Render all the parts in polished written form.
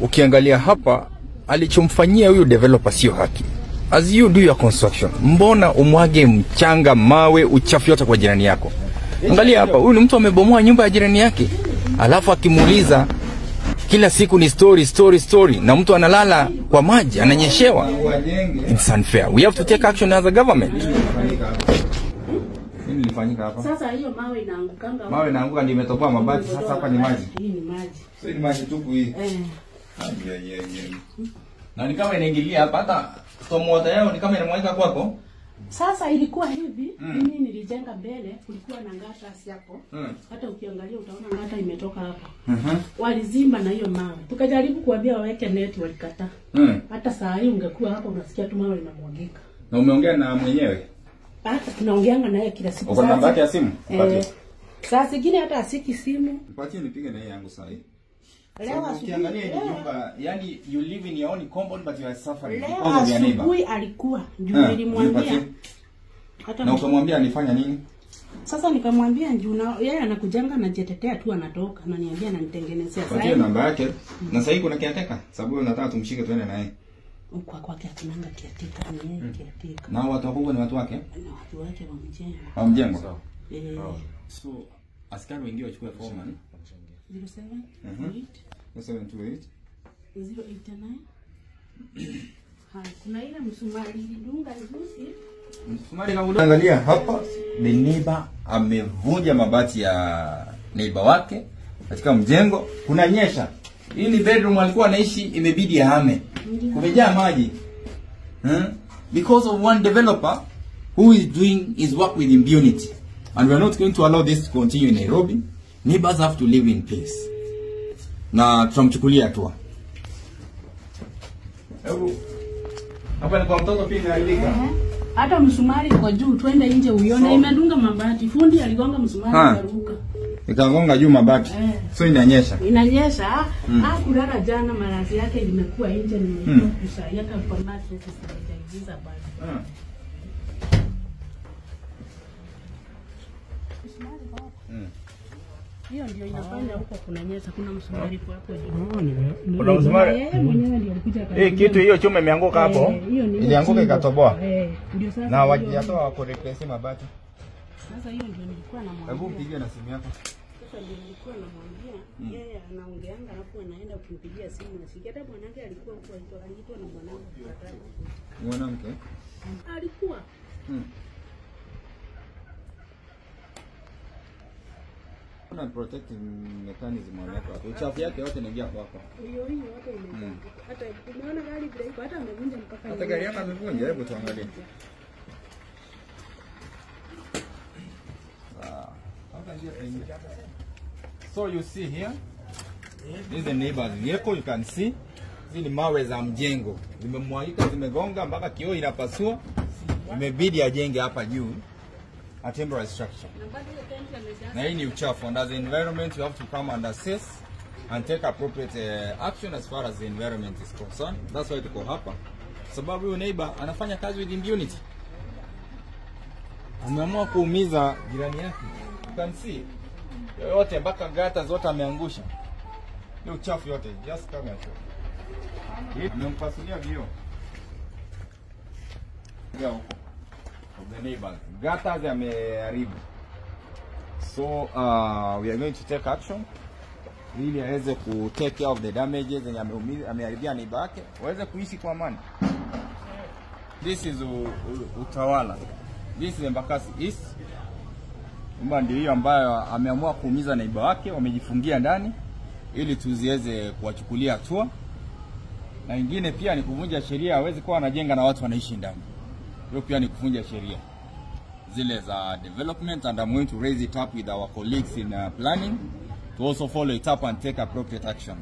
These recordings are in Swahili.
ukiangalia hapa alichomfanyia huyu developer sio haki. As you do your construction, mbona umwage mchanga, mawe, uchafu yote kwa jirani yako? Angalia hapa, huyu ni mtu amebomoa nyumba ya jirani yake. Alafu akimuuliza kila siku ni story na mtu analala kwa maji, ananyeshewa. It's unfair. We have to take action as a government. Nini lifanyika hapa? Sasa hiyo mawe inaangukanga. Mawe inaanguka ndio imetoboa mabati, sasa hapa ni maji. Hii ni maji. Sio ni maji tupu hii. Na ni kama inaingilia hapa, hata storm water yao ni kama inamwaika kwako. Sasa ilikuwa hivi, mimi nilijenga mbele, kulikuwa na ngata hapo. Hata ukiangalia utaona ngata imetoka hapa. Walizimba na hiyo mawe. Tukajaribu kuambia waweke neti, walikataa. Hata saa hii ungekuwa hapa unasikia tu mawe inamwagika. Na umeongea na mwenyewe? Hata tunaongeanga naye kila siku. Uko na namba yake ya simu? Saa zingine hata asiki simu. Nipatie nipige na yeye yangu saa hii. Leo ukiangalia hii nyumba, yani you live in your own compound but you are suffering because of your neighbor. Huyu alikuwa juu nilimwambia. Hata na ukamwambia alifanya nini? Sasa nikamwambia juu na yeye anakujanga na jetetea tu anatoka na niambia ananitengenezea. Sasa hiyo namba yake. Na sasa hii kuna kiateka sababu unataka tumshike tuende na yeye. Kwake akinanga kiateka ni yeye kiateka. Na watu wakubwa ni watu wake? Na watu wake wa mjengo. Wa mjengo. So askari wengine wachukue foreman 0728 kuna ile msumari dunga juzi. Msumari kaudunga. Angalia hapa, the neighbor amevunja mabati ya neighbor wake katika mjengo. Kuna nyesha. Hii ni bedroom alikuwa anaishi, imebidi ahame. Kumejaa maji. Because of one developer who is doing his work with impunity. And we are not going to allow this to continue in Nairobi. Neighbors have to live in peace. Na tutamchukulia hatua. Hapa ni kwa mtoto pia inaandika. Hata msumari kwa juu, twende nje uione imedunga mabati. Fundi aligonga msumari karuka. Ikagonga juu mabati. So inanyesha. Inanyesha. Kulala jana malazi yake imekuwa nje, nimekuwa kusaidia kwa mattress sijaigiza bado. Hiyo ndio inafanya huko kunanyesha, kuna msumari kwa hapo juu. Kuna msumari? Yeye mwenyewe ndio alikuja karibu. Kitu hiyo chuma imeanguka hapo. Ilianguka ikatoboa. Ndio sasa. Na wajatoa wako replace mabati. Sasa hiyo ndio nilikuwa namwambia. Hebu pigie na simu yako. Sasa ndio nilikuwa namwambia, yeye anaongeanga hapo, anaenda kumpigia simu na sikia. Hata mwanamke alikuwa huko, aliitwa na mwanamke. Mwanamke? Alikuwa. Kuna protective mechanism wanaweka hapo. Uchafu yake yote inaingia kwako. Hiyo yote inaingia. Hata umeona gari vile iko, hata amevunja mpaka. Hata gari yako amevunja, hebu tuangalie. So you see here, this is the neighbor's vehicle, you can see. Hizi ni mawe za mjengo. Zimemwagika, zimegonga mpaka kioo inapasua. Imebidi ajenge hapa juu. A temporary structure. Na hii ni uchafu, and as the environment you have to come and assess and take appropriate action as far as the environment is concerned. That's why tuko hapa. Sababu huyo neighbor anafanya kazi with impunity. Ameamua kuumiza jirani yake. You can see. Yote mpaka gata zote ameangusha. Ni uchafu yote. Just come and show. Nimempasulia vioo. Ndio huko. The neighbors. Gutters yameharibu. So we are going to take action ili aweze ku take care of the damages zenye ameharibia neighbor yake, waweze kuishi kwa amani. This is utawala. This is Embakasi East. Mbona ndio hiyo ambayo ameamua kuumiza neighbor wake, wamejifungia ndani ili tuziweze kuwachukulia hatua. Na nyingine pia ni kuvunja sheria, hawezi kuwa anajenga na watu wanaishi ndani. Hiyo pia ni kuvunja sheria zile za development, and I'm going to raise it up with our colleagues in planning to also follow it up and take appropriate action.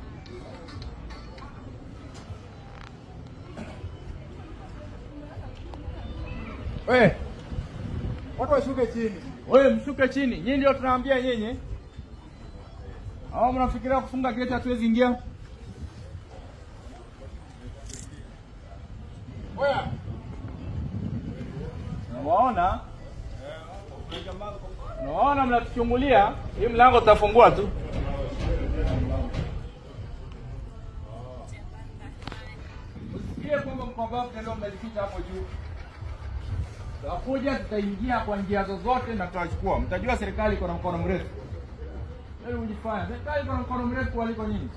Watu washuke chini. Mshuke chini. Nyinyi ndio tunaambia nyinyi. Au mnafikiria kufunga gate hatuwezi ingia? Unaona? Unaona mnatuchungulia, hii mlango tutafungua tu. kwa bafu ndio mnalificha hapo juu. Tutakuja, tutaingia kwa njia zozote na tutachukua. Mtajua serikali iko na mkono mrefu. Leo ujifanya. Serikali iko na mkono mrefu kuliko nyinyi.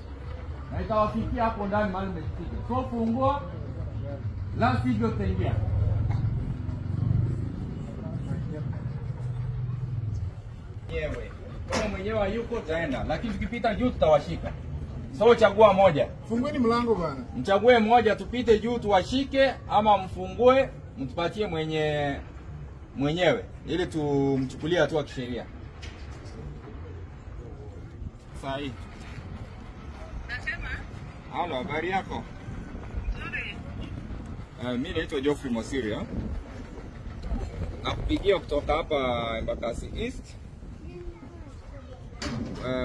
Na itawafikia hapo ndani mahali mmefika. So fungua, la sivyo tutaingia. Kama mwenyewe hayuko taenda, lakini tukipita juu tutawashika. So chagua moja. Fungueni mlango bwana. Mchague moja, tupite juu tuwashike ama mfungue mtupatie mwenyewe ili tumchukulie hatua kisheria. Sahi. Nasema? Halo, habari yako? Nzuri. Mimi naitwa Geoffrey Mosiria. Nakupigia kutoka hapa Embakasi East.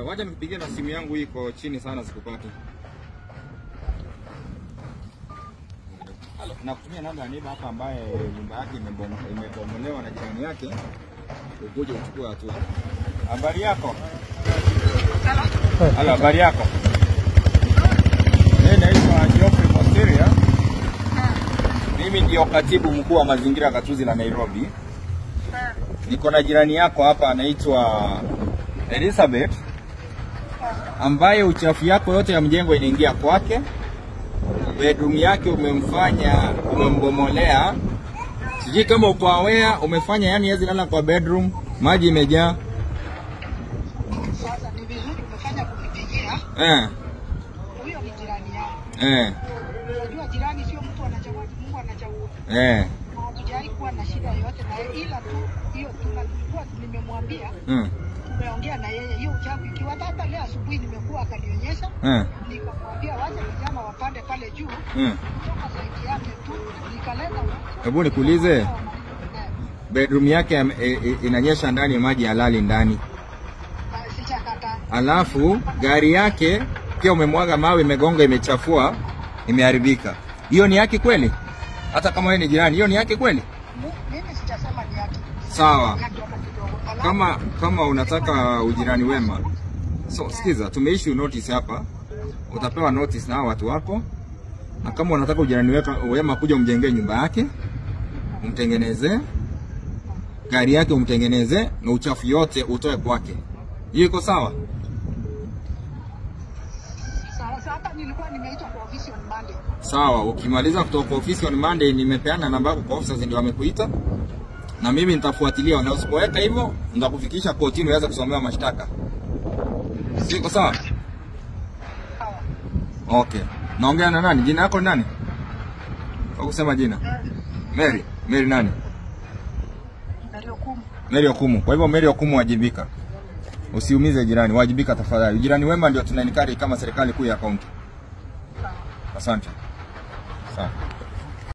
Wacha nikupigie na simu yangu iko chini sana sikupata. Nakutumia namba ya neighbor hapa ambaye nyumba yake imebomolewa na jirani yake. Ukuje uchukue hatua. Habari yako? Halo, habari yako? Mimi naitwa Geoffrey Mosiria. Mimi ndio katibu mkuu wa mazingira Gatuzi la Nairobi. Niko na jirani yako hapa anaitwa Elizabeth, ambaye uchafu yako yote ya mjengo inaingia kwake. Bedroom yake umembomolea. Sijui kama uko aware, umefanya yani yezi lala kwa bedroom, maji imejaa. Sasa ni vizuri umefanya kupitia. Huyo ni jirani yangu. Unajua jirani sio mtu anachagua, Mungu anachagua. Hujai kuwa na shida yoyote na ila tu hiyo tulikuwa nimemwambia. Tumeongea na yeye hiyo uchafu ikiwa hata leo asubuhi nimekuwa akanionyesha. Nikamwambia wacha vijana wapande pale juu. Kutoka zaidi yake tu nikaleta. Hebu nikuulize. Bedroom yake inanyesha ndani, maji halali ndani. Sijakata. Alafu gari yake pia umemwaga mawe, imegonga, imechafua, imeharibika. Hiyo ni yake kweli? Hata kama wewe ni jirani, hiyo ni yake kweli? Mimi sijasema ni yake. Sawa. Kama unataka ujirani wema. So sikiza, tumeissue notice hapa. Utapewa notice na watu wako. Na kama unataka ujirani wema kuja umjengee nyumba yake, umtengenezee gari yake, umtengenezee na uchafu yote utoe kwake. Hiyo iko sawa? Sasa nilikuwa nimeitwa kwa ofisi on Monday. Sawa, ukimaliza kutoka ofisi on Monday nimepeana namba yako kwa officers ndio wamekuita. Na mimi nitafuatilia, na usipoweka hivyo nitakufikisha kotini uweze kusomewa mashtaka. Siko sawa? Okay. Naongea na nani? Jina lako nani? Kwa kusema jina. Mary. Mary nani? Mary Okumu. Kwa hivyo Mary Okumu wajibika. Usiumize jirani, wajibika tafadhali. Jirani wema ndio tunanikari kama serikali kuu ya kaunti. Asante. Sawa.